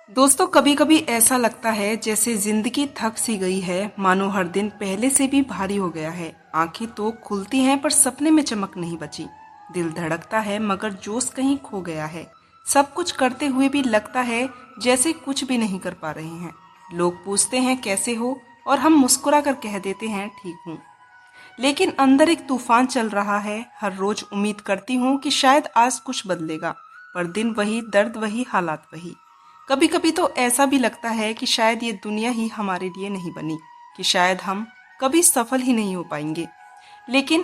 दोस्तों कभी कभी ऐसा लगता है जैसे जिंदगी थक सी गई है, मानो हर दिन पहले से भी भारी हो गया है। आंखें तो खुलती हैं पर सपने में चमक नहीं बची। दिल धड़कता है मगर जोश कहीं खो गया है। सब कुछ करते हुए भी लगता है जैसे कुछ भी नहीं कर पा रहे हैं। लोग पूछते हैं कैसे हो और हम मुस्कुरा कर कह देते हैं ठीक हूँ। लेकिन अंदर एक तूफान चल रहा है। हर रोज उम्मीद करती हूँ कि शायद आज कुछ बदलेगा, पर दिन वही, दर्द वही, हालात वही। कभी कभी तो ऐसा भी लगता है कि शायद ये दुनिया ही हमारे लिए नहीं बनी, कि शायद हम कभी सफल ही नहीं हो पाएंगे। लेकिन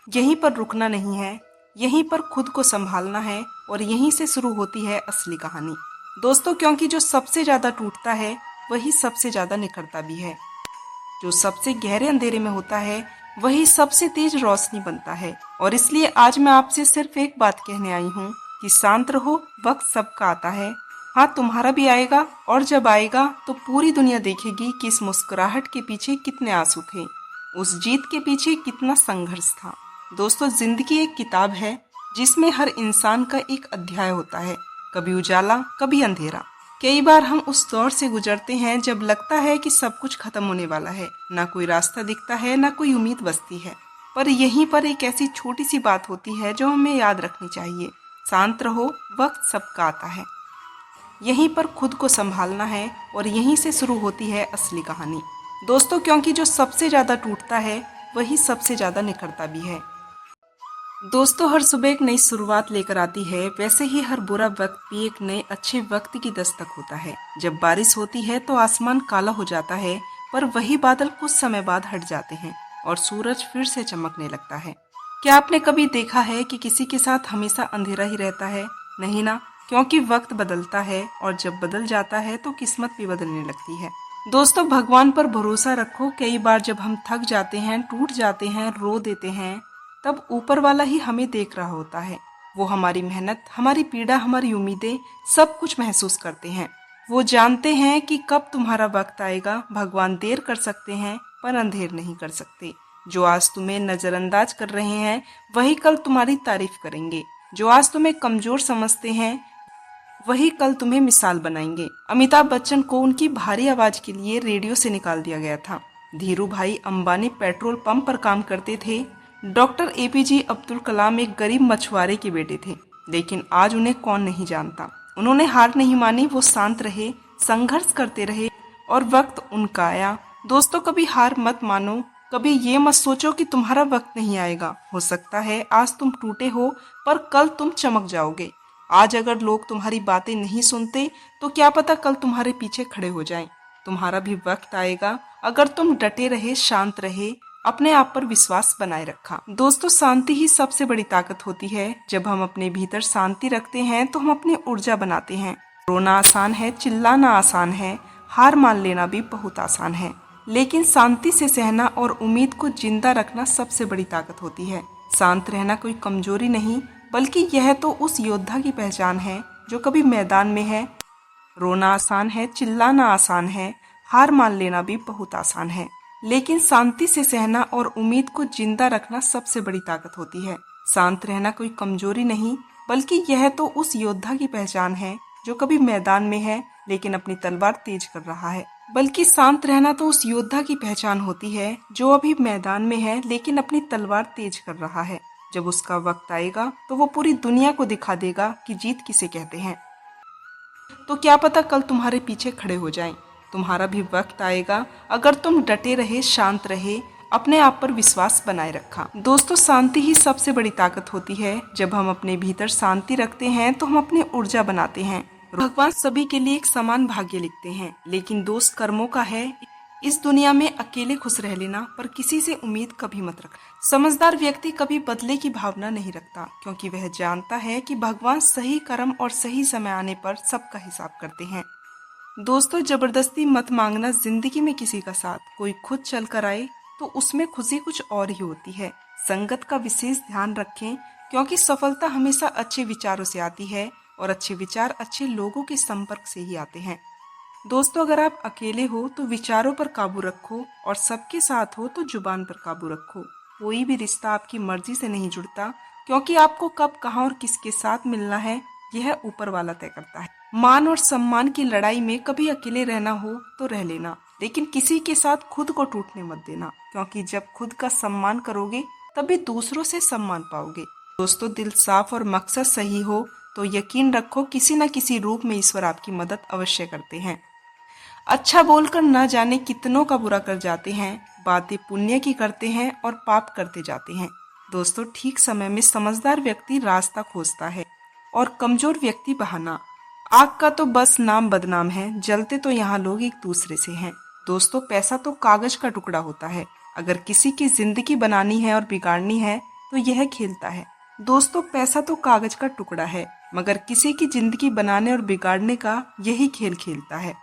यहीं पर रुकना नहीं है, यहीं पर खुद को संभालना है, और यहीं से शुरू होती है असली कहानी। दोस्तों, क्योंकि जो सबसे ज्यादा टूटता है वही सबसे ज्यादा निखरता भी है। जो सबसे गहरे अंधेरे में होता है वही सबसे तेज रोशनी बनता है। और इसलिए आज मैं आपसे सिर्फ एक बात कहने आई हूँ कि शांत रहो, वक्त सबका आता है। हाँ, तुम्हारा भी आएगा, और जब आएगा तो पूरी दुनिया देखेगी कि इस मुस्कुराहट के पीछे कितने आंसू थे, उस जीत के पीछे कितना संघर्ष था। दोस्तों, जिंदगी एक किताब है जिसमें हर इंसान का एक अध्याय होता है, कभी उजाला कभी अंधेरा। कई बार हम उस दौर से गुजरते हैं जब लगता है कि सब कुछ खत्म होने वाला है, ना कोई रास्ता दिखता है, ना कोई उम्मीद बचती है। पर यहीं पर एक ऐसी छोटी सी बात होती है जो हमें याद रखनी चाहिए। शांत रहो, वक्त सबका आता है। यहीं पर खुद को संभालना है, और यहीं से शुरू होती है असली कहानी। दोस्तों, क्योंकि जो सबसे ज्यादा टूटता है वही सबसे ज्यादा निखरता भी है। दोस्तों, हर सुबह एक नई शुरुआत लेकर आती है, वैसे ही हर बुरा वक्त भी एक नए अच्छे वक्त की दस्तक होता है। जब बारिश होती है तो आसमान काला हो जाता है, पर वही बादल कुछ समय बाद हट जाते हैं और सूरज फिर से चमकने लगता है। क्या आपने कभी देखा है कि किसी के साथ हमेशा अंधेरा ही रहता है? नहीं ना, क्योंकि वक्त बदलता है, और जब बदल जाता है तो किस्मत भी बदलने लगती है। दोस्तों, भगवान पर भरोसा रखो। कई बार जब हम थक जाते हैं, टूट जाते हैं, रो देते हैं, तब ऊपर वाला ही हमें देख रहा होता है। वो हमारी मेहनत, हमारी पीड़ा, हमारी उम्मीदें सब कुछ महसूस करते हैं। वो जानते हैं कि कब तुम्हारा वक्त आएगा। भगवान देर कर सकते हैं पर अंधेर नहीं कर सकते। जो आज तुम्हें नजरअंदाज कर रहे हैं वही कल तुम्हारी तारीफ करेंगे। जो आज तुम्हें कमजोर समझते हैं वही कल तुम्हें मिसाल बनाएंगे। अमिताभ बच्चन को उनकी भारी आवाज के लिए रेडियो से निकाल दिया गया था। धीरू भाई अंबानी पेट्रोल पंप पर काम करते थे। डॉक्टर एपीजे अब्दुल कलाम एक गरीब मछुआरे के बेटे थे। लेकिन आज उन्हें कौन नहीं जानता। उन्होंने हार नहीं मानी, वो शांत रहे, संघर्ष करते रहे, और वक्त उनका आया। दोस्तों, कभी हार मत मानो। कभी ये मत सोचो कि तुम्हारा वक्त नहीं आएगा। हो सकता है आज तुम टूटे हो, पर कल तुम चमक जाओगे। आज अगर लोग तुम्हारी बातें नहीं सुनते तो क्या पता कल तुम्हारे पीछे खड़े हो जाएं। तुम्हारा भी वक्त आएगा अगर तुम डटे रहे, शांत रहे, अपने आप पर विश्वास बनाए रखा। दोस्तों, शांति ही सबसे बड़ी ताकत होती है। जब हम अपने भीतर शांति रखते हैं तो हम अपनी ऊर्जा बनाते हैं। रोना आसान है, चिल्लाना आसान है, हार मान लेना भी बहुत आसान है, लेकिन शांति से सहना और उम्मीद को जिंदा रखना सबसे बड़ी ताकत होती है। शांत रहना कोई कमजोरी नहीं, बल्कि यह तो उस योद्धा की पहचान है जो कभी मैदान में है। रोना आसान है, चिल्लाना आसान है, हार मान लेना भी बहुत आसान है, लेकिन शांति से सहना और उम्मीद को जिंदा रखना सबसे बड़ी ताकत होती है। शांत रहना कोई कमजोरी नहीं, बल्कि यह तो उस योद्धा की पहचान है जो कभी मैदान में है लेकिन अपनी तलवार तेज कर रहा है। बल्कि शांत रहना तो उस योद्धा की पहचान होती है जो अभी मैदान में है लेकिन अपनी तलवार तेज कर रहा है। जब उसका वक्त आएगा तो वो पूरी दुनिया को दिखा देगा कि जीत किसे कहते हैं। तो क्या पता कल तुम्हारे पीछे खड़े हो जाएं। तुम्हारा भी वक्त आएगा अगर तुम डटे रहे, शांत रहे, अपने आप पर विश्वास बनाए रखा। दोस्तों, शांति ही सबसे बड़ी ताकत होती है। जब हम अपने भीतर शांति रखते हैं तो हम अपनी ऊर्जा बनाते हैं। भगवान सभी के लिए एक समान भाग्य लिखते हैं, लेकिन दोस्त कर्मों का है। इस दुनिया में अकेले खुश रह लेना, पर किसी से उम्मीद कभी मत रख। समझदार व्यक्ति कभी बदले की भावना नहीं रखता, क्योंकि वह जानता है कि भगवान सही कर्म और सही समय आने पर सबका हिसाब करते हैं। दोस्तों, जबरदस्ती मत मांगना जिंदगी में किसी का साथ। कोई खुद चल कर आए तो उसमें खुशी कुछ और ही होती है। संगत का विशेष ध्यान रखें, क्योंकि सफलता हमेशा अच्छे विचारों से आती है, और अच्छे विचार अच्छे लोगों के संपर्क से ही आते हैं। दोस्तों, अगर आप अकेले हो तो विचारों पर काबू रखो, और सबके साथ हो तो जुबान पर काबू रखो। कोई भी रिश्ता आपकी मर्जी से नहीं जुड़ता, क्योंकि आपको कब, कहाँ और किसके साथ मिलना है यह ऊपर वाला तय करता है। मान और सम्मान की लड़ाई में कभी अकेले रहना हो तो रह लेना, लेकिन किसी के साथ खुद को टूटने मत देना, क्योंकि जब खुद का सम्मान करोगे तभी दूसरों से सम्मान पाओगे। दोस्तों, दिल साफ और मकसद सही हो तो यकीन रखो किसी न किसी रूप में ईश्वर आपकी मदद अवश्य करते हैं। अच्छा बोलकर न जाने कितनों का बुरा कर जाते हैं, बातें पुण्य की करते हैं और पाप करते जाते हैं। दोस्तों, ठीक समय में समझदार व्यक्ति रास्ता खोजता है और कमजोर व्यक्ति बहाना। आग का तो बस नाम बदनाम है, जलते तो यहाँ लोग एक दूसरे से हैं। दोस्तों, पैसा तो कागज का टुकड़ा होता है, अगर किसी की जिंदगी बनानी है और बिगाड़नी है तो यह खेलता है। दोस्तों, पैसा तो कागज का टुकड़ा है, मगर किसी की जिंदगी बनाने और बिगाड़ने का यही खेल खेलता है।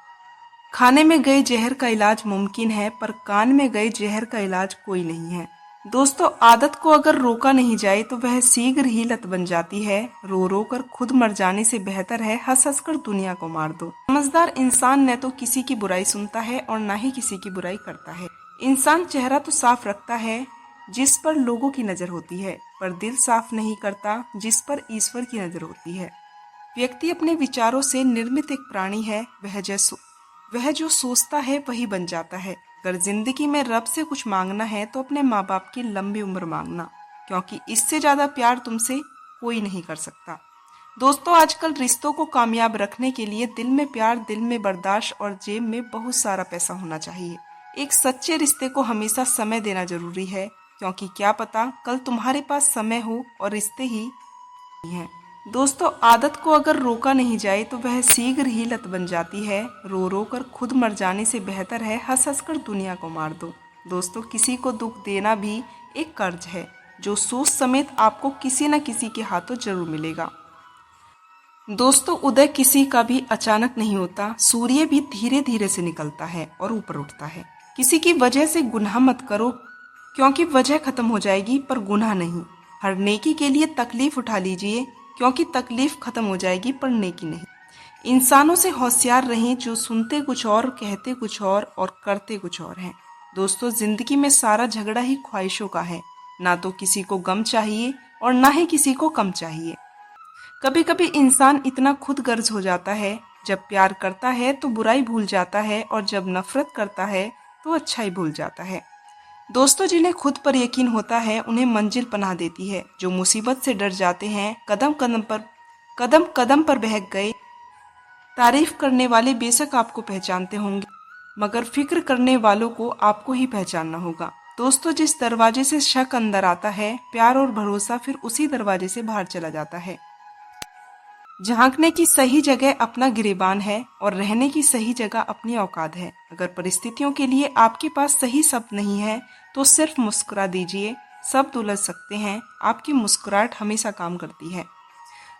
खाने में गए जहर का इलाज मुमकिन है, पर कान में गए जहर का इलाज कोई नहीं है। दोस्तों, आदत को अगर रोका नहीं जाए तो वह शीघ्र ही लत बन जाती है। रो रो कर खुद मर जाने से बेहतर है हंस हंस कर दुनिया को मार दो। समझदार इंसान न तो किसी की बुराई सुनता है और न ही किसी की बुराई करता है। इंसान चेहरा तो साफ रखता है जिस पर लोगों की नजर होती है, पर दिल साफ नहीं करता जिस पर ईश्वर की नजर होती है। व्यक्ति अपने विचारों से निर्मित एक प्राणी है, वह जो सोचता है वही बन जाता है। अगर जिंदगी में रब से कुछ मांगना है तो अपने माँ बाप की लंबी उम्र मांगना, क्योंकि इससे ज्यादा प्यार तुमसे कोई नहीं कर सकता। दोस्तों, आजकल रिश्तों को कामयाब रखने के लिए दिल में प्यार, दिल में बर्दाश्त और जेब में बहुत सारा पैसा होना चाहिए। एक सच्चे रिश्ते को हमेशा समय देना जरूरी है, क्योंकि क्या पता कल तुम्हारे पास समय हो और रिश्ते ही हैं। दोस्तों, आदत को अगर रोका नहीं जाए तो वह शीघ्र ही लत बन जाती है। रो रो कर खुद मर जाने से बेहतर है हंस हंस कर दुनिया को मार दो। दोस्तों, किसी को दुख देना भी एक कर्ज है, जो सूद समेत आपको किसी न किसी के हाथों जरूर मिलेगा। दोस्तों, उदय किसी का भी अचानक नहीं होता, सूर्य भी धीरे धीरे से निकलता है और ऊपर उठता है। किसी की वजह से गुनाह मत करो, क्योंकि वजह खत्म हो जाएगी पर गुनाह नहीं। हर नेकी के लिए तकलीफ उठा लीजिए, क्योंकि तकलीफ खत्म हो जाएगी पर नेकी नहीं। इंसानों से होशियार रहें जो सुनते कुछ और, कहते कुछ और करते कुछ और हैं। दोस्तों, जिंदगी में सारा झगड़ा ही ख्वाहिशों का है, ना तो किसी को गम चाहिए और ना ही किसी को कम चाहिए। कभी कभी इंसान इतना खुद गर्ज हो जाता है, जब प्यार करता है तो बुराई भूल जाता है और जब नफरत करता है तो अच्छाई भूल जाता है। दोस्तों, जिन्हें खुद पर यकीन होता है उन्हें मंजिल पनाह देती है। जो मुसीबत से डर जाते हैं, कदम कदम पर बहक गए। तारीफ करने वाले बेशक आपको पहचानते होंगे, मगर फिक्र करने वालों को आपको ही पहचानना होगा। दोस्तों, जिस दरवाजे से शक अंदर आता है, प्यार और भरोसा फिर उसी दरवाजे से बाहर चला जाता है। झांकने की सही जगह अपना गिरेबान है और रहने की सही जगह अपनी औकात है। अगर परिस्थितियों के लिए आपके पास सही शब्द नहीं है तो सिर्फ मुस्कुरा दीजिए, शब्द उलझ सकते हैं, आपकी मुस्कुराहट हमेशा काम करती है।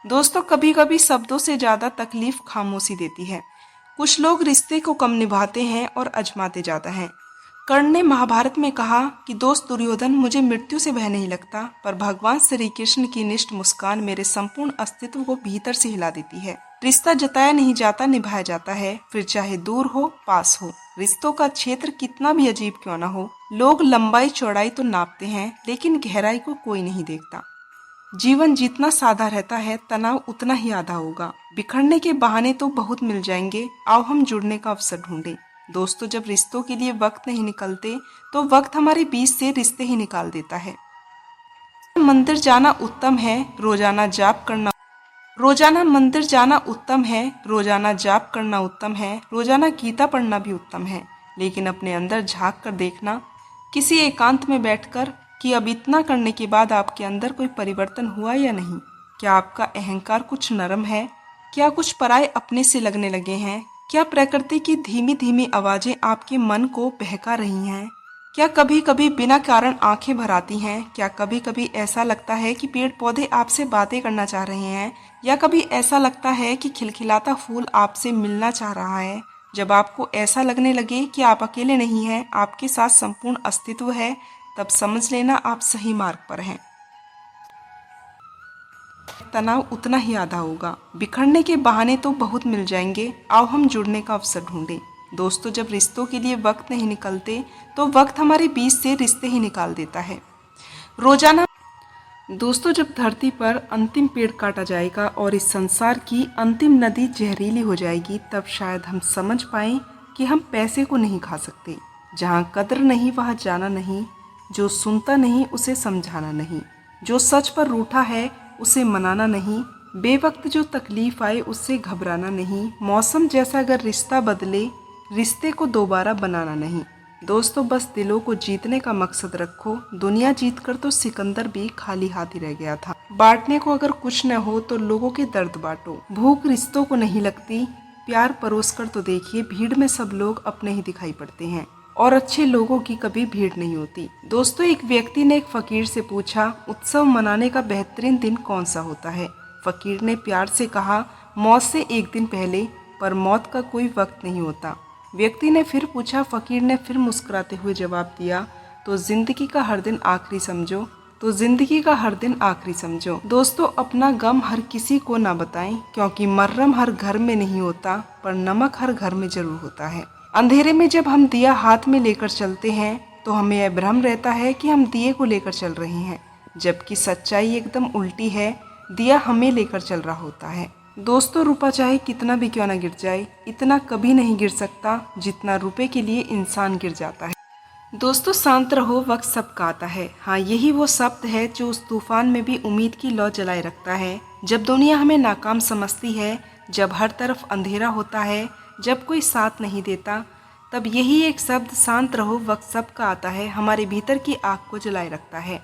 दोस्तों, कभी कभी शब्दों से ज्यादा तकलीफ खामोशी देती है। कुछ लोग रिश्ते को कम निभाते हैं और अजमाते जाता है। कर्ण ने महाभारत में कहा कि दोस्त दुर्योधन, मुझे मृत्यु से भय नहीं लगता, पर भगवान श्री कृष्ण की निष्ठ मुस्कान मेरे संपूर्ण अस्तित्व को भीतर से हिला देती है। रिश्ता जताया नहीं जाता, निभाया जाता है, फिर चाहे दूर हो पास हो। रिश्तों का क्षेत्र कितना भी अजीब क्यों ना हो, लोग लंबाई चौड़ाई तो नापते हैं, लेकिन गहराई को कोई नहीं देखता। जीवन जितना सादा रहता है, तनाव उतना ही आधा होगा। बिखरने के बहाने तो बहुत मिल जाएंगे, आओ हम जुड़ने का अवसर ढूंढें। दोस्तों, जब रिश्तों के लिए वक्त नहीं निकलते तो वक्त हमारे बीच से रिश्ते ही निकाल देता है। मंदिर जाना उत्तम है, रोजाना जाप करना उत्तम है, रोजाना गीता पढ़ना भी उत्तम है, लेकिन अपने अंदर झांक कर देखना, किसी एकांत में बैठकर, कि अब इतना करने के बाद आपके अंदर कोई परिवर्तन हुआ या नहीं। क्या आपका अहंकार कुछ नरम है? क्या कुछ पराये अपने से लगने लगे हैं? क्या प्रकृति की धीमी धीमी आवाजें आपके मन को बहका रही हैं? क्या कभी कभी बिना कारण आंखें भर आती हैं? क्या कभी कभी ऐसा लगता है कि पेड़ पौधे आपसे बातें करना चाह रहे हैं? या कभी ऐसा लगता है कि खिलखिलाता फूल आपसे मिलना चाह रहा है? जब आपको ऐसा लगने लगे कि आप अकेले नहीं हैं, आपके साथ संपूर्ण अस्तित्व है, तब समझ लेना आप सही मार्ग पर हैं। तनाव उतना ही आधा होगा। बिखरने के बहाने तो बहुत मिल जाएंगे, आओ हम जुड़ने का अवसर ढूंढें। दोस्तों, जब रिश्तों के लिए वक्त नहीं निकलते तो वक्त हमारे बीच से रिश्ते ही निकाल देता है। दोस्तों, जब धरती पर अंतिम पेड़ काटा जाएगा और इस संसार की अंतिम नदी जहरीली हो जाएगी, तब शायद हम समझ पाएं कि हम पैसे को नहीं खा सकते। जहाँ कद्र नहीं वहाँ जाना नहीं, जो सुनता नहीं उसे समझाना नहीं, जो सच पर रूठा है उसे मनाना नहीं, बेवक्त जो तकलीफ आए उससे घबराना नहीं, मौसम जैसा अगर रिश्ता बदले रिश्ते को दोबारा बनाना नहीं। दोस्तों, बस दिलों को जीतने का मकसद रखो। दुनिया जीतकर तो सिकंदर भी खाली हाथ ही रह गया था। बांटने को अगर कुछ न हो तो लोगों के दर्द बांटो। भूख रिश्तों को नहीं लगती, प्यार परोस कर तो देखिए। भीड़ में सब लोग अपने ही दिखाई पड़ते हैं और अच्छे लोगों की कभी भीड़ नहीं होती। दोस्तों, एक व्यक्ति ने एक फकीर से पूछा, उत्सव मनाने का बेहतरीन दिन कौन सा होता है? फकीर ने प्यार से कहा, मौत से एक दिन पहले, पर मौत का कोई वक्त नहीं होता। व्यक्ति ने फिर पूछा। फकीर ने फिर मुस्कुराते हुए जवाब दिया, तो जिंदगी का हर दिन आखिरी समझो, तो जिंदगी का हर दिन आखिरी समझो। दोस्तों, अपना गम हर किसी को ना बताएं, क्योंकि मर्रम हर घर में नहीं होता, पर नमक हर घर में जरूर होता है। अंधेरे में जब हम दिया हाथ में लेकर चलते हैं तो हमें यह भ्रम रहता है कि हम दिए को लेकर चल रहे हैं, जबकि सच्चाई एकदम उल्टी है, दिया हमें लेकर चल रहा होता है। दोस्तों, रुपया चाहे कितना भी क्यों ना गिर जाए, इतना कभी नहीं गिर सकता जितना रुपए के लिए इंसान गिर जाता है। दोस्तों, शांत रहो, वक्त सबका आता है। हाँ, यही वो शब्द है जो उस तूफान में भी उम्मीद की लौ जलाए रखता है। जब दुनिया हमें नाकाम समझती है, जब हर तरफ अंधेरा होता है, जब कोई साथ नहीं देता, तब यही एक शब्द शांत रहो, वक्त सबका आता है हमारे भीतर की आग को जलाए रखता है।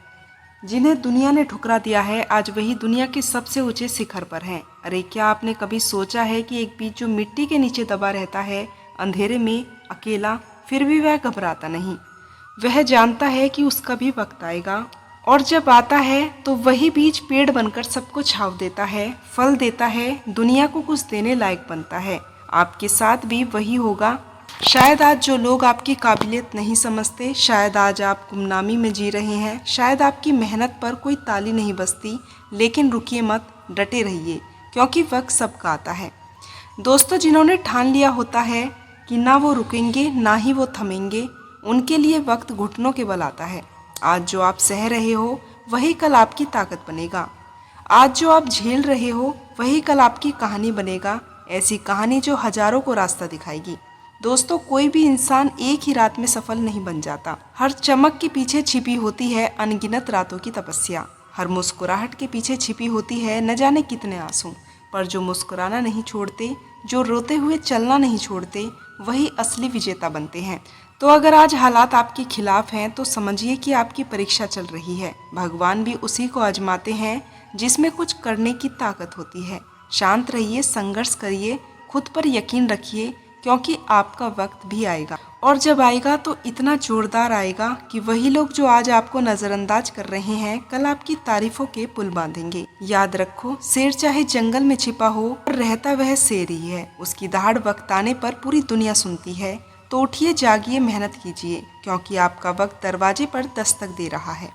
जिन्हें दुनिया ने ठुकरा दिया है, आज वही दुनिया के सबसे ऊंचे शिखर पर हैं। अरे, क्या आपने कभी सोचा है कि एक बीज जो मिट्टी के नीचे दबा रहता है, अंधेरे में अकेला, फिर भी वह घबराता नहीं। वह जानता है कि उसका भी वक्त आएगा, और जब आता है तो वही बीज पेड़ बनकर सबको छांव देता है, फल देता है, दुनिया को कुछ देने लायक बनता है। आपके साथ भी वही होगा। शायद आज जो लोग आपकी काबिलियत नहीं समझते, शायद आज आप गुमनामी में जी रहे हैं, शायद आपकी मेहनत पर कोई ताली नहीं बजती, लेकिन रुकिए मत, डटे रहिए, क्योंकि वक्त सबका आता है। दोस्तों, जिन्होंने ठान लिया होता है कि ना वो रुकेंगे ना ही वो थमेंगे, उनके लिए वक्त घुटनों के बल आता है। आज जो आप सह रहे हो वही कल आपकी ताकत बनेगा। आज जो आप झेल रहे हो वही कल आपकी कहानी बनेगा, ऐसी कहानी जो हजारों को रास्ता दिखाएगी। दोस्तों, कोई भी इंसान एक ही रात में सफल नहीं बन जाता। हर चमक के पीछे छिपी होती है अनगिनत रातों की तपस्या। हर मुस्कुराहट के पीछे छिपी होती है न जाने कितने आंसू। पर जो मुस्कुराना नहीं छोड़ते, जो रोते हुए चलना नहीं छोड़ते, वही असली विजेता बनते हैं। तो अगर आज हालात आपके खिलाफ हैं तो समझिए कि आपकी परीक्षा चल रही है। भगवान भी उसी को आजमाते हैं जिसमें कुछ करने की ताकत होती है। शांत रहिए, संघर्ष करिए, खुद पर यकीन रखिए, क्योंकि आपका वक्त भी आएगा, और जब आएगा तो इतना जोरदार आएगा कि वही लोग जो आज आपको नजरअंदाज कर रहे हैं, कल आपकी तारीफों के पुल बांधेंगे। याद रखो, शेर चाहे जंगल में छिपा हो, पर रहता वह शेर ही है। उसकी दहाड़ वक्त आने पर पूरी दुनिया सुनती है। तो उठिए, जागिए, मेहनत कीजिए, क्योंकि आपका वक्त दरवाजे पर दस्तक दे रहा है।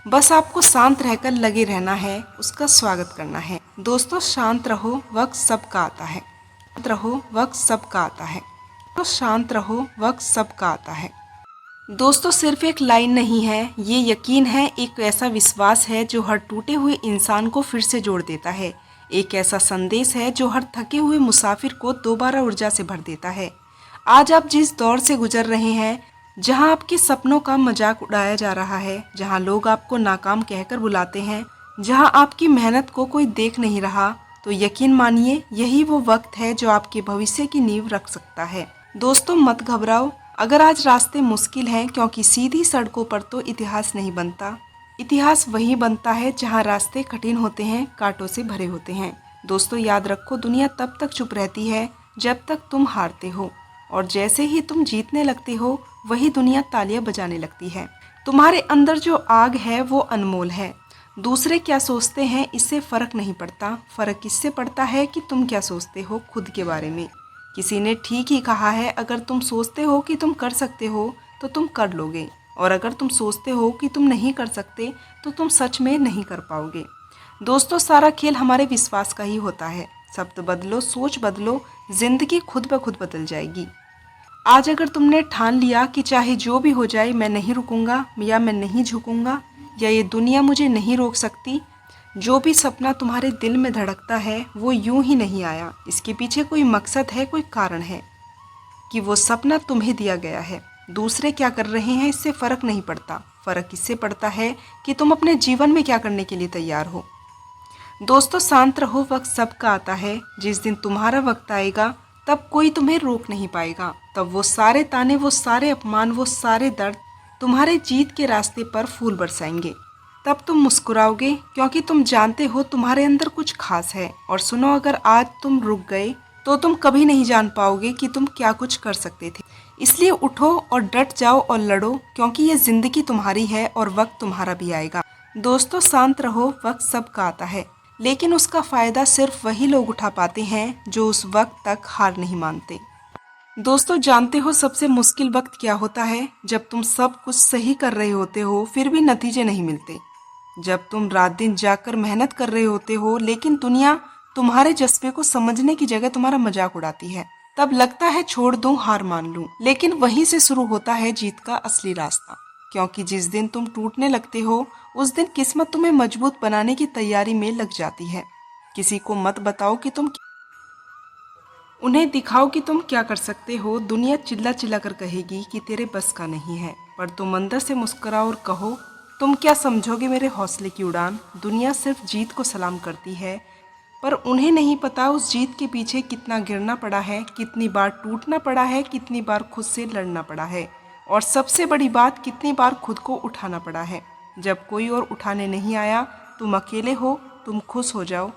बस आपको शांत रहकर लगे रहना है, उसका स्वागत करना है। दोस्तों, शांत रहो, वक्त सबका आता है। शांत रहो, वक्त सबका आता है। तो शांत रहो, वक्त सबका आता है। दोस्तों, सिर्फ एक लाइन नहीं है, ये यकीन है, एक ऐसा विश्वास है जो हर टूटे हुए इंसान को फिर से जोड़ देता है। एक ऐसा संदेश है जो हर थके हुए मुसाफिर को दोबारा ऊर्जा से भर देता है। आज आप जिस दौर से गुजर रहे हैं, जहां आपके सपनों का मजाक उड़ाया जा रहा है, जहां लोग आपको नाकाम कहकर बुलाते हैं, जहां आपकी मेहनत को कोई देख नहीं रहा, तो यकीन मानिए यही वो वक्त है जो आपके भविष्य की नींव रख सकता है। दोस्तों, मत घबराओ अगर आज रास्ते मुश्किल हैं, क्योंकि सीधी सड़कों पर तो इतिहास नहीं बनता। इतिहास वही बनता है जहां रास्ते कठिन होते हैं, कांटों से भरे होते हैं। दोस्तों, याद रखो, दुनिया तब तक चुप रहती है जब तक तुम हारते हो, और जैसे ही तुम जीतने लगते हो वही दुनिया तालियां बजाने लगती है। तुम्हारे अंदर जो आग है वो अनमोल है। दूसरे क्या सोचते हैं इससे फ़र्क नहीं पड़ता, फ़र्क इससे पड़ता है कि तुम क्या सोचते हो खुद के बारे में। किसी ने ठीक ही कहा है, अगर तुम सोचते हो कि तुम कर सकते हो तो तुम कर लोगे, और अगर तुम सोचते हो कि तुम नहीं कर सकते तो तुम सच में नहीं कर पाओगे। दोस्तों, सारा खेल हमारे विश्वास का ही होता है। शब्द बदलो, सोच बदलो, ज़िंदगी खुद ब खुद बदल जाएगी। आज अगर तुमने ठान लिया कि चाहे जो भी हो जाए मैं नहीं रुकूंगा या मैं नहीं झुकूंगा, या ये दुनिया मुझे नहीं रोक सकती। जो भी सपना तुम्हारे दिल में धड़कता है वो यूं ही नहीं आया, इसके पीछे कोई मकसद है, कोई कारण है कि वो सपना तुम्हें दिया गया है। दूसरे क्या कर रहे हैं इससे फ़र्क नहीं पड़ता, फ़र्क इससे पड़ता है कि तुम अपने जीवन में क्या करने के लिए तैयार हो। दोस्तों शांत रहो, वक्त सबका आता है। जिस दिन तुम्हारा वक्त आएगा तब कोई तुम्हें रोक नहीं पाएगा। तब वो सारे ताने, वो सारे अपमान, वो सारे दर्द तुम्हारे जीत के रास्ते पर फूल बरसाएंगे। तब तुम मुस्कुराओगे क्योंकि तुम जानते हो तुम्हारे अंदर कुछ खास है। और सुनो, अगर आज तुम रुक गए तो तुम कभी नहीं जान पाओगे कि तुम क्या कुछ कर सकते थे। इसलिए उठो और डट जाओ और लड़ो, क्योंकि ये जिंदगी तुम्हारी है और वक्त तुम्हारा भी आएगा। दोस्तों शांत रहो, वक्त सबका आता है, लेकिन उसका फ़ायदा सिर्फ वही लोग उठा पाते हैं जो उस वक्त तक हार नहीं मानते। दोस्तों जानते हो सबसे मुश्किल वक्त क्या होता है? जब तुम सब कुछ सही कर रहे होते हो फिर भी नतीजे नहीं मिलते। जब तुम रात दिन जाकर मेहनत कर रहे होते हो लेकिन दुनिया तुम्हारे जज्बे को समझने की जगह तुम्हारा मजाक उड़ाती है। तब लगता है छोड़ दूं, हार मान लूं। लेकिन वहीं से शुरू होता है जीत का असली रास्ता, क्योंकि जिस दिन तुम टूटने लगते हो उस दिन किस्मत तुम्हें मजबूत बनाने की तैयारी में लग जाती है। किसी को मत बताओ कि उन्हें दिखाओ कि तुम क्या कर सकते हो। दुनिया चिल्ला चिल्ला कर कहेगी कि तेरे बस का नहीं है, पर तुम अंदर से मुस्कुराओ और कहो, तुम क्या समझोगे मेरे हौसले की उड़ान। दुनिया सिर्फ जीत को सलाम करती है, पर उन्हें नहीं पता उस जीत के पीछे कितना गिरना पड़ा है, कितनी बार टूटना पड़ा है, कितनी बार खुद से लड़ना पड़ा है, और सबसे बड़ी बात, कितनी बार खुद को उठाना पड़ा है। जब कोई और उठाने नहीं आया, तुम अकेले हो, तुम खुश हो जाओ,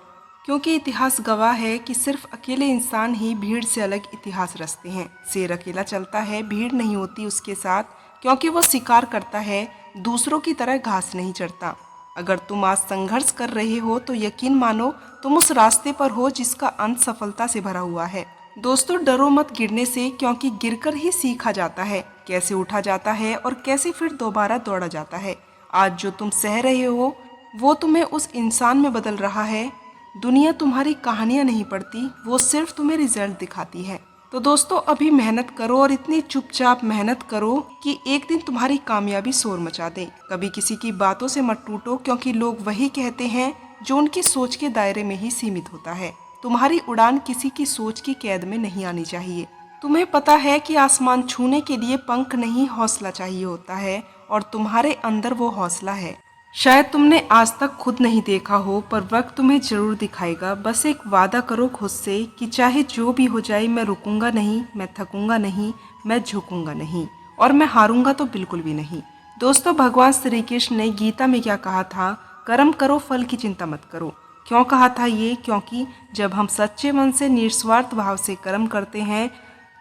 क्योंकि इतिहास गवाह है कि सिर्फ अकेले इंसान ही भीड़ से अलग इतिहास रचते हैं। शेर अकेला चलता है, भीड़ नहीं होती उसके साथ, क्योंकि वो शिकार करता है, दूसरों की तरह घास नहीं चढ़ता। अगर तुम आज संघर्ष कर रहे हो तो यकीन मानो तुम उस रास्ते पर हो जिसका अंत सफलता से भरा हुआ है। दोस्तों डरो मत गिरने से, क्योंकि गिरकर ही सीखा जाता है, कैसे उठा जाता है और कैसे फिर दोबारा दौड़ा जाता है। आज जो तुम सह रहे हो वो तुम्हें उस इंसान में बदल रहा है। दुनिया तुम्हारी कहानियां नहीं पढ़ती, वो सिर्फ तुम्हें रिजल्ट दिखाती है। तो दोस्तों अभी मेहनत करो, और इतनी चुपचाप मेहनत करो कि एक दिन तुम्हारी कामयाबी शोर मचा दे। कभी किसी की बातों से मत टूटो, क्योंकि लोग वही कहते हैं जो उनकी सोच के दायरे में ही सीमित होता है। तुम्हारी उड़ान किसी की सोच की कैद में नहीं आनी चाहिए। तुम्हें पता है कि आसमान छूने के लिए पंख नहीं, हौसला चाहिए होता है, और तुम्हारे अंदर वो हौसला है। शायद तुमने आज तक खुद नहीं देखा हो, पर वक्त तुम्हें जरूर दिखाएगा। बस एक वादा करो खुद से कि चाहे जो भी हो जाए, मैं रुकूंगा नहीं, मैं थकूंगा नहीं, मैं झुकूंगा नहीं, और मैं हारूंगा तो बिल्कुल भी नहीं। दोस्तों भगवान श्री कृष्ण ने गीता में क्या कहा था? कर्म करो, फल की चिंता मत करो। क्यों कहा था ये? क्योंकि जब हम सच्चे मन से निस्वार्थ भाव से कर्म करते हैं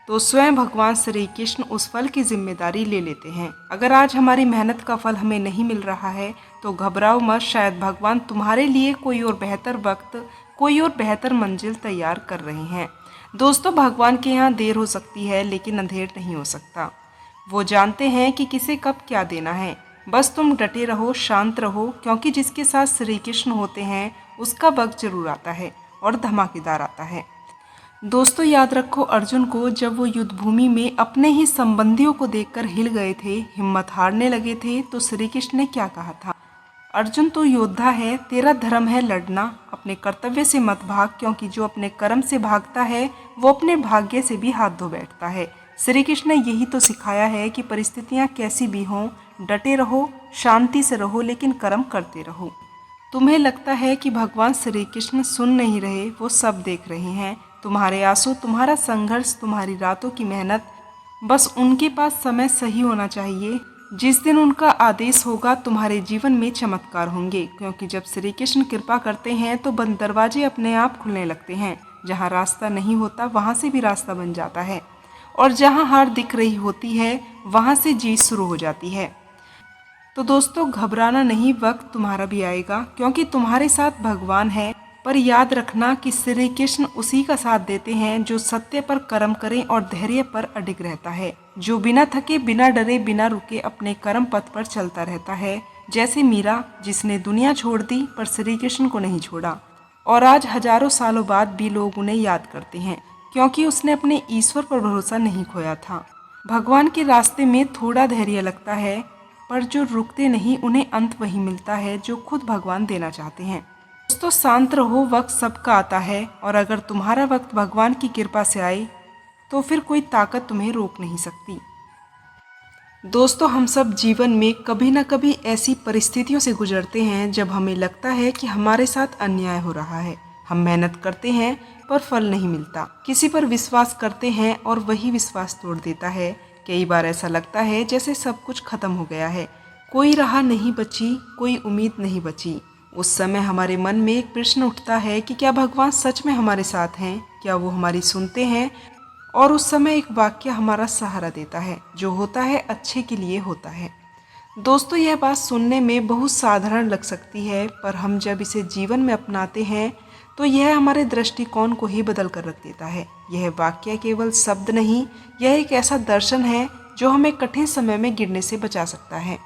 तो स्वयं भगवान श्री कृष्ण उस फल की जिम्मेदारी ले लेते हैं। अगर आज हमारी मेहनत का फल हमें नहीं मिल रहा है तो घबराओ मत, शायद भगवान तुम्हारे लिए कोई और बेहतर वक्त, कोई और बेहतर मंजिल तैयार कर रहे हैं। दोस्तों भगवान के यहाँ देर हो सकती है लेकिन अंधेर नहीं हो सकता। वो जानते हैं कि किसे कब क्या देना है। बस तुम डटे रहो, शांत रहो, क्योंकि जिसके साथ श्री कृष्ण होते हैं उसका वक्त जरूर आता है और धमाकेदार आता है। दोस्तों याद रखो, अर्जुन को जब वो युद्ध भूमि में अपने ही संबंधियों को देखकर हिल गए थे, हिम्मत हारने लगे थे, तो श्री कृष्ण ने क्या कहा था? अर्जुन तो योद्धा है, तेरा धर्म है लड़ना, अपने कर्तव्य से मत भाग, क्योंकि जो अपने कर्म से भागता है वो अपने भाग्य से भी हाथ धो बैठता है। श्री कृष्ण ने यही तो सिखाया है कि परिस्थितियाँ कैसी भी हों, डटे रहो, शांति से रहो, लेकिन कर्म करते रहो। तुम्हें लगता है कि भगवान श्री कृष्ण सुन नहीं रहे, वो सब देख रहे हैं। तुम्हारे आंसू, तुम्हारा संघर्ष, तुम्हारी रातों की मेहनत, बस उनके पास समय सही होना चाहिए। जिस दिन उनका आदेश होगा तुम्हारे जीवन में चमत्कार होंगे, क्योंकि जब श्री कृष्ण कृपा करते हैं तो बंद दरवाजे अपने आप खुलने लगते हैं। जहाँ रास्ता नहीं होता वहाँ से भी रास्ता बन जाता है, और जहाँ हार दिख रही होती है वहाँ से जीत शुरू हो जाती है। तो दोस्तों घबराना नहीं, वक्त तुम्हारा भी आएगा, क्योंकि तुम्हारे साथ भगवान है। पर याद रखना कि श्री कृष्ण उसी का साथ देते हैं जो सत्य पर कर्म करे और धैर्य पर अडिग रहता है, जो बिना थके, बिना डरे, बिना रुके अपने कर्म पथ पर चलता रहता है। जैसे मीरा, जिसने दुनिया छोड़ दी पर श्री कृष्ण को नहीं छोड़ा, और आज हजारों सालों बाद भी लोग उन्हें याद करते हैं, क्योंकि उसने अपने ईश्वर पर भरोसा नहीं खोया था। भगवान के रास्ते में थोड़ा धैर्य लगता है, पर जो रुकते नहीं उन्हें अंत वही मिलता है जो खुद भगवान देना चाहते हैं। दोस्तों शांत रहो, वक्त सबका आता है और अगर तुम्हारा वक्त भगवान की कृपा से आए तो फिर कोई ताकत तुम्हें रोक नहीं सकती। दोस्तों हम सब जीवन में कभी न कभी ऐसी परिस्थितियों से गुजरते हैं जब हमें लगता है कि हमारे साथ अन्याय हो रहा है। हम मेहनत करते हैं पर फल नहीं मिलता, किसी पर विश्वास करते हैं और वही विश्वास तोड़ देता है। कई बार ऐसा लगता है जैसे सब कुछ खत्म हो गया है, कोई राह नहीं बची, कोई उम्मीद नहीं बची। उस समय हमारे मन में एक प्रश्न उठता है कि क्या भगवान सच में हमारे साथ हैं, क्या वो हमारी सुनते हैं। और उस समय एक वाक्य हमारा सहारा देता है, जो होता है अच्छे के लिए होता है। दोस्तों यह बात सुनने में बहुत साधारण लग सकती है, पर हम जब इसे जीवन में अपनाते हैं तो यह हमारे दृष्टिकोण को ही बदल कर रख देता है। यह वाक्य केवल शब्द नहीं, यह एक ऐसा दर्शन है जो हमें कठिन समय में गिरने से बचा सकता है।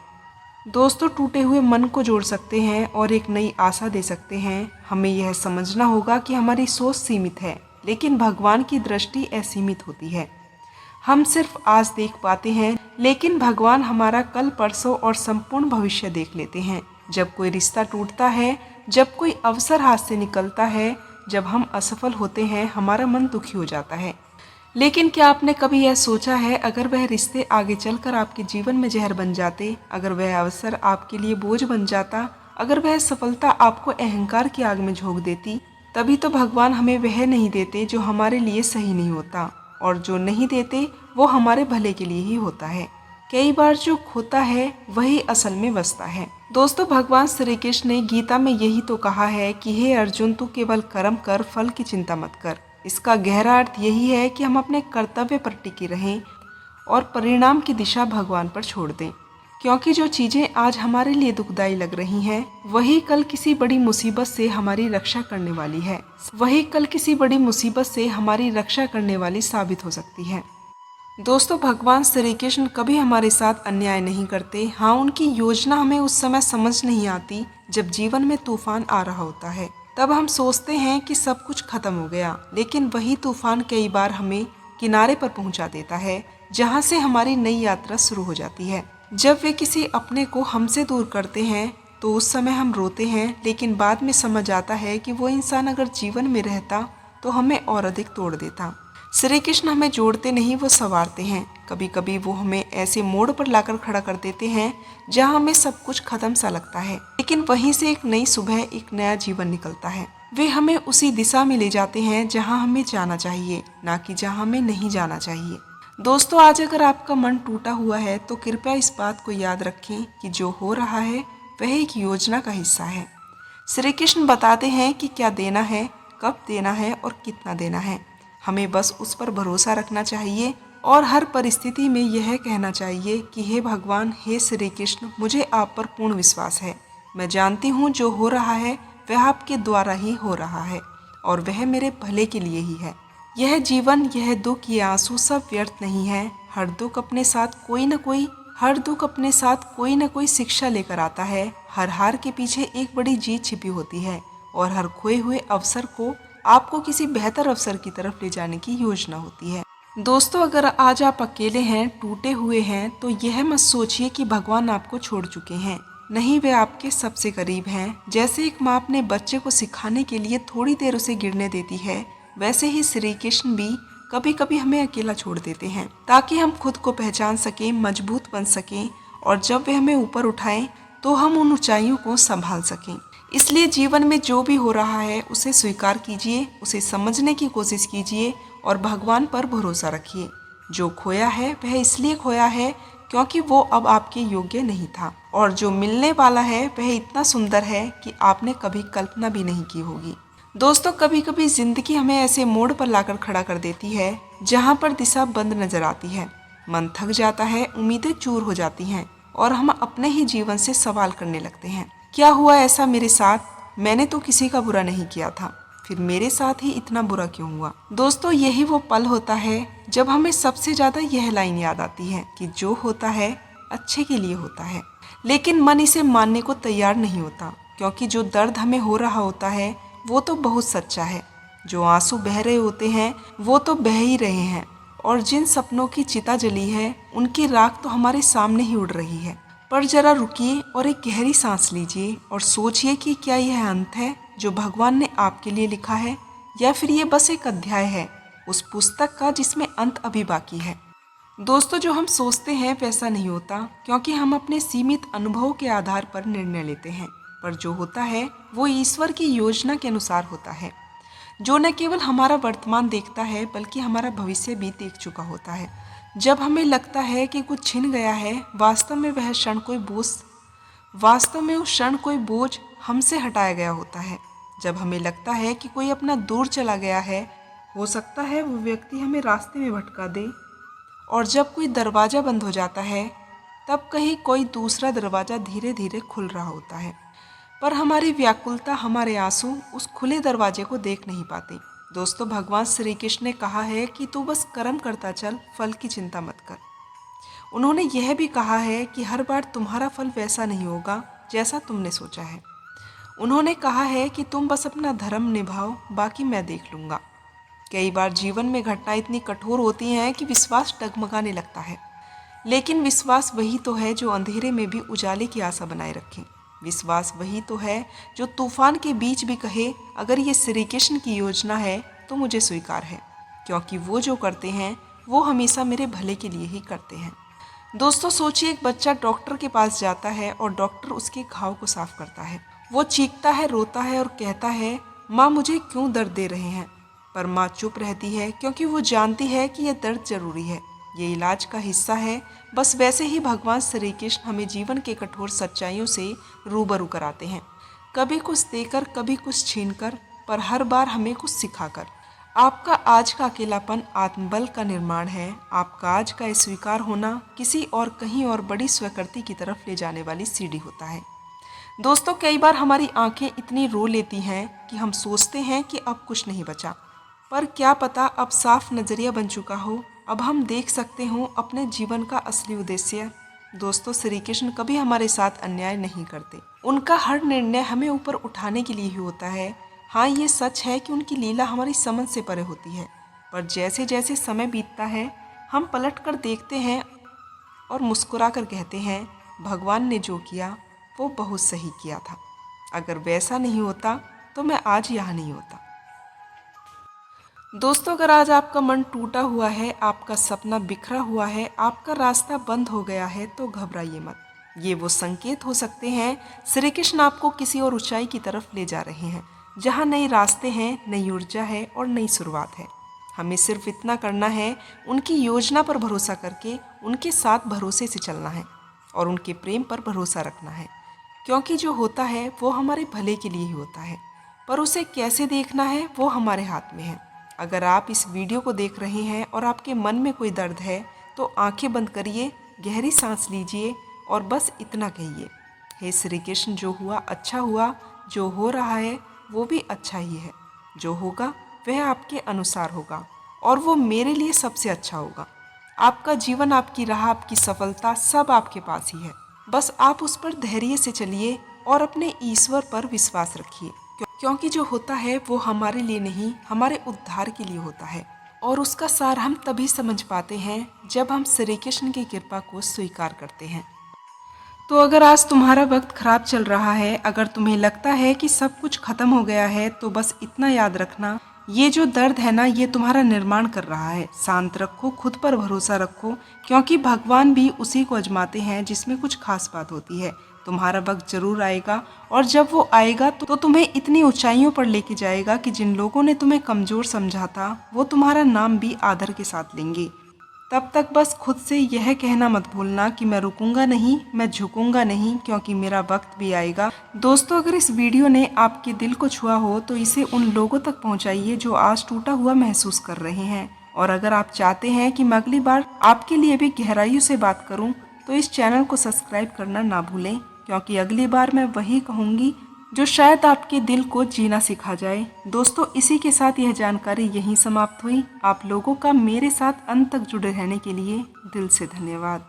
दोस्तों टूटे हुए मन को जोड़ सकते हैं और एक नई आशा दे सकते हैं। हमें यह समझना होगा कि हमारी सोच सीमित है, लेकिन भगवान की दृष्टि असीमित होती है। हम सिर्फ आज देख पाते हैं, लेकिन भगवान हमारा कल, परसों और संपूर्ण भविष्य देख लेते हैं। जब कोई रिश्ता टूटता है, जब कोई अवसर हाथ से निकलता है, जब हम असफल होते हैं, हमारा मन दुखी हो जाता है। लेकिन क्या आपने कभी यह सोचा है, अगर वह रिश्ते आगे चलकर आपके जीवन में जहर बन जाते, अगर वह अवसर आपके लिए बोझ बन जाता, अगर वह सफलता आपको अहंकार की आग में झोंक देती, तभी तो भगवान हमें वह नहीं देते जो हमारे लिए सही नहीं होता, और जो नहीं देते वो हमारे भले के लिए ही होता है। कई बार जो खोता है वही असल में बसता है। दोस्तों भगवान श्री कृष्ण ने गीता में यही तो कहा है कि हे अर्जुन, तू केवल कर्म कर, फल की चिंता मत कर। इसका गहरा अर्थ यही है कि हम अपने कर्तव्य पर टिके रहें और परिणाम की दिशा भगवान पर छोड़ दें, क्योंकि जो चीज़ें आज हमारे लिए दुखदाई लग रही हैं, वही कल किसी बड़ी मुसीबत से हमारी रक्षा करने वाली है। वही कल किसी बड़ी मुसीबत से हमारी रक्षा करने वाली साबित हो सकती है। दोस्तों भगवान श्री कृष्ण कभी हमारे साथ अन्याय नहीं करते। हाँ, उनकी योजना हमें उस समय समझ नहीं आती जब जीवन में तूफान आ रहा होता है। तब हम सोचते हैं कि सब कुछ खत्म हो गया, लेकिन वही तूफान कई बार हमें किनारे पर पहुंचा देता है, जहां से हमारी नई यात्रा शुरू हो जाती है। जब वे किसी अपने को हमसे दूर करते हैं तो उस समय हम रोते हैं, लेकिन बाद में समझ आता है कि वो इंसान अगर जीवन में रहता तो हमें और अधिक तोड़ देता। श्री कृष्ण हमें जोड़ते नहीं, वो संवारते हैं। कभी कभी वो हमें ऐसे मोड़ पर लाकर खड़ा कर देते हैं जहां हमें सब कुछ खत्म सा लगता है, लेकिन वहीं से एक नई सुबह, एक नया जीवन निकलता है। वे हमें उसी दिशा में ले जाते हैं जहां हमें जाना चाहिए, ना कि जहां हमें नहीं जाना चाहिए। दोस्तों आज अगर आपका मन टूटा हुआ है तो कृपया इस बात को याद रखें कि जो हो रहा है वह एक योजना का हिस्सा है। श्री कृष्ण बताते हैं कि क्या देना है, कब देना है और कितना देना है। हमें बस उस पर भरोसा रखना चाहिए और हर परिस्थिति में यह कहना चाहिए कि हे भगवान, हे श्री कृष्ण, मुझे आप पर पूर्ण विश्वास है। मैं जानती हूँ जो हो रहा है वह आपके द्वारा ही हो रहा है और वह मेरे भले के लिए ही है। यह जीवन, यह दुख, ये आंसू सब व्यर्थ नहीं है। हर दुख अपने साथ कोई न कोई शिक्षा लेकर आता है। हर हार के पीछे एक बड़ी जीत छिपी होती है और हर खोए हुए अवसर को आपको किसी बेहतर अवसर की तरफ ले जाने की योजना होती है। दोस्तों अगर आज आप अकेले हैं, टूटे हुए हैं, तो यह मत सोचिए कि भगवान आपको छोड़ चुके हैं। नहीं, वे आपके सबसे करीब हैं। जैसे एक माँ अपने बच्चे को सिखाने के लिए थोड़ी देर उसे गिरने देती है, वैसे ही श्री कृष्ण भी कभी कभी हमें अकेला छोड़ देते हैं ताकि हम खुद को पहचान सकें, मजबूत बन सकें, और जब वे हमें ऊपर उठाएं तो हम उन ऊंचाइयों को संभाल सकें। इसलिए जीवन में जो भी हो रहा है उसे स्वीकार कीजिए, उसे समझने की कोशिश कीजिए और भगवान पर भरोसा रखिए। जो खोया है वह इसलिए खोया है क्योंकि वो अब आपके योग्य नहीं था, और जो मिलने वाला है वह इतना सुंदर है कि आपने कभी कल्पना भी नहीं की होगी। दोस्तों कभी कभी जिंदगी हमें ऐसे मोड़ पर लाकर खड़ा कर देती है जहां पर दिशा बंद नजर आती है। मन थक जाता है, उम्मीदें चूर हो जाती हैं और हम अपने ही जीवन से सवाल करने लगते हैं, क्या हुआ ऐसा मेरे साथ? मैंने तो किसी का बुरा नहीं किया था, फिर मेरे साथ ही इतना बुरा क्यों हुआ? दोस्तों यही वो पल होता है जब हमें सबसे ज्यादा यह लाइन याद आती है कि जो होता है अच्छे के लिए होता है। लेकिन मन इसे मानने को तैयार नहीं होता, क्योंकि जो दर्द हमें हो रहा होता है वो तो बहुत सच्चा है। जो आंसू बह रहे होते हैं वो तो बह ही रहे हैं, और जिन सपनों की चिता जली है उनकी राख तो हमारे सामने ही उड़ रही है। पर जरा रुकिए और एक गहरी सांस लीजिए और सोचिए कि क्या यह अंत है जो भगवान ने आपके लिए लिखा है, या फिर ये बस एक अध्याय है उस पुस्तक का जिसमें अंत अभी बाकी है। दोस्तों, जो हम सोचते हैं वैसा नहीं होता, क्योंकि हम अपने सीमित अनुभव के आधार पर निर्णय लेते हैं। पर जो होता है वो ईश्वर की योजना के अनुसार होता है, जो न केवल हमारा वर्तमान देखता है बल्कि हमारा भविष्य भी देख चुका होता है। जब हमें लगता है कि कुछ छिन गया है, वास्तव में उस क्षण कोई बोझ हमसे हटाया गया होता है। जब हमें लगता है कि कोई अपना दूर चला गया है, हो सकता है वो व्यक्ति हमें रास्ते में भटका दे। और जब कोई दरवाज़ा बंद हो जाता है, तब कहीं कोई दूसरा दरवाज़ा धीरे धीरे खुल रहा होता है। पर हमारी व्याकुलता, हमारे आंसू उस खुले दरवाजे को देख नहीं पाते। दोस्तों, भगवान श्री कृष्ण ने कहा है कि तू बस कर्म करता चल, फल की चिंता मत कर। उन्होंने यह भी कहा है कि हर बार तुम्हारा फल वैसा नहीं होगा जैसा तुमने सोचा है। उन्होंने कहा है कि तुम बस अपना धर्म निभाओ, बाकी मैं देख लूँगा। कई बार जीवन में घटनाएं इतनी कठोर होती हैं कि विश्वास डगमगाने लगता है, लेकिन विश्वास वही तो है जो अंधेरे में भी उजाले की आशा बनाए रखे। विश्वास वही तो है जो तूफान के बीच भी कहे, अगर ये श्री कृष्ण की योजना है तो मुझे स्वीकार है, क्योंकि वो जो करते हैं वो हमेशा मेरे भले के लिए ही करते हैं। दोस्तों, सोचिए, एक बच्चा डॉक्टर के पास जाता है और डॉक्टर उसके घाव को साफ करता है। वो चीखता है, रोता है और कहता है, माँ मुझे क्यों दर्द दे रहे हैं। पर माँ चुप रहती है, क्योंकि वो जानती है कि यह दर्द जरूरी है, ये इलाज का हिस्सा है। बस वैसे ही भगवान श्री कृष्ण हमें जीवन के कठोर सच्चाइयों से रूबरू कराते हैं, कभी कुछ देकर, कभी कुछ छीनकर, पर हर बार हमें कुछ सिखाकर। आपका आज का अकेलापन आत्मबल का निर्माण है। आपका आज का स्वीकार होना किसी और कहीं और बड़ी स्वीकृति की तरफ ले जाने वाली सीढ़ी होता है। दोस्तों, कई बार हमारी आंखें इतनी रो लेती हैं कि हम सोचते हैं कि अब कुछ नहीं बचा, पर क्या पता अब साफ नजरिया बन चुका हो, अब हम देख सकते हो अपने जीवन का असली उद्देश्य। दोस्तों, श्री कृष्ण कभी हमारे साथ अन्याय नहीं करते। उनका हर निर्णय हमें ऊपर उठाने के लिए ही होता है। हाँ, ये सच है कि उनकी लीला हमारी समझ से परे होती है, पर जैसे जैसे समय बीतता है हम पलट कर देखते हैं और मुस्कुरा कर कहते हैं, भगवान ने जो किया वो बहुत सही किया था। अगर वैसा नहीं होता तो मैं आज यहाँ नहीं होता। दोस्तों, अगर आज आपका मन टूटा हुआ है, आपका सपना बिखरा हुआ है, आपका रास्ता बंद हो गया है, तो घबराइए मत। ये वो संकेत हो सकते हैं श्री कृष्ण आपको किसी और ऊंचाई की तरफ ले जा रहे हैं, जहाँ नए रास्ते हैं, नई ऊर्जा है और नई शुरुआत है। हमें सिर्फ इतना करना है, उनकी योजना पर भरोसा करके उनके साथ भरोसे से चलना है और उनके प्रेम पर भरोसा रखना है, क्योंकि जो होता है वो हमारे भले के लिए ही होता है, पर उसे कैसे देखना है वो हमारे हाथ में है। अगर आप इस वीडियो को देख रहे हैं और आपके मन में कोई दर्द है, तो आंखें बंद करिए, गहरी सांस लीजिए और बस इतना कहिए, हे श्री कृष्ण, जो हुआ अच्छा हुआ, जो हो रहा है वो भी अच्छा ही है, जो होगा वह आपके अनुसार होगा और वो मेरे लिए सबसे अच्छा होगा। आपका जीवन, आपकी राह, आपकी सफलता सब आपके पास ही है। बस आप उस पर धैर्य से चलिए और अपने ईश्वर पर विश्वास रखिए, क्योंकि जो होता है वो हमारे लिए नहीं, हमारे उद्धार के लिए होता है। और उसका सार हम तभी समझ पाते हैं जब हम श्री कृष्ण की कृपा को स्वीकार करते हैं। तो अगर आज तुम्हारा वक्त खराब चल रहा है, अगर तुम्हें लगता है कि सब कुछ खत्म हो गया है, तो बस इतना याद रखना, ये जो दर्द है ना, ये तुम्हारा निर्माण कर रहा है। शांत रखो, खुद पर भरोसा रखो, क्योंकि भगवान भी उसी को आजमाते हैं जिसमें कुछ खास बात होती है। तुम्हारा वक्त जरूर आएगा, और जब वो आएगा तो तुम्हें इतनी ऊंचाइयों पर लेके जाएगा कि जिन लोगों ने तुम्हें कमजोर समझा था वो तुम्हारा नाम भी आदर के साथ लेंगे। तब तक बस खुद से यह कहना मत भूलना कि मैं रुकूंगा नहीं, मैं झुकूंगा नहीं, क्योंकि मेरा वक्त भी आएगा। दोस्तों, अगर इस वीडियो ने आपके दिल को छुआ हो तो इसे उन लोगों तक पहुंचाइए जो आज टूटा हुआ महसूस कर रहे हैं। और अगर आप चाहते हैं कि मैं अगली बार आपके लिए भी गहराइयों से बात करूं, तो इस चैनल को सब्सक्राइब करना ना भूलें, क्योंकि अगली बार मैं वही कहूँगी जो शायद आपके दिल को जीना सिखा जाए। दोस्तों, इसी के साथ यह जानकारी यहीं समाप्त हुई। आप लोगों का मेरे साथ अंत तक जुड़े रहने के लिए दिल से धन्यवाद।